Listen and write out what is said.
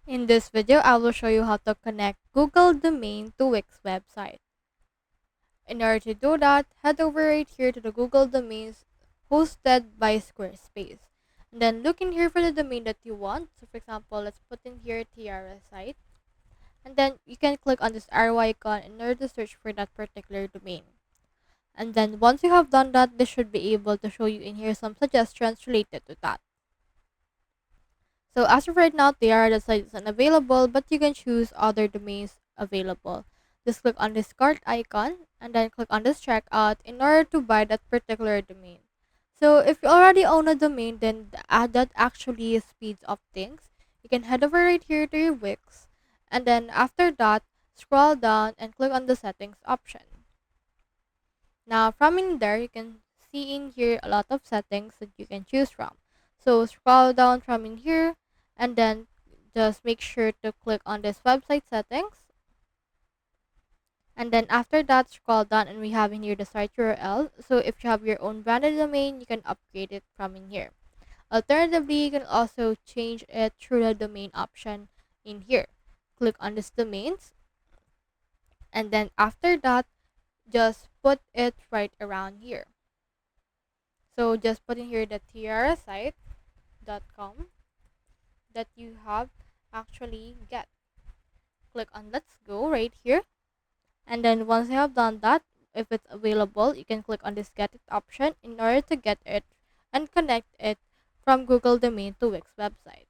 In this video, I will show you how to connect Google domain to Wix website. In order to do that, head over right here to the Google domains hosted by Squarespace. And then look in here for the domain that you want. So for example, let's put in here Tiara site. And then you can click on this arrow icon in order to search for that particular domain. And then once you have done that, this should be able to show you in here some suggestions related to that. So as of right now, the site is unavailable, but you can choose other domains available. Just click on this cart icon and then click on this checkout in order to buy that particular domain. So if you already own a domain, then that actually speeds up things. You can head over right here to your Wix, and then after that, scroll down and click on the settings option. Now from in there, you can see in here a lot of settings that you can choose from. So scroll down from in here and then just make sure to click on this website settings. And then after that, scroll down and we have in here the site URL. So if you have your own branded domain, you can upgrade it from in here. Alternatively, you can also change it through the domain option in here. Click on this domains and then after that, just put it right around here. So just put in here the tiarasite.com that you have actually get. Click on let's go right here. And then once you have done that, if it's available, you can click on this get it option in order to get it and connect it from Google domain to Wix website.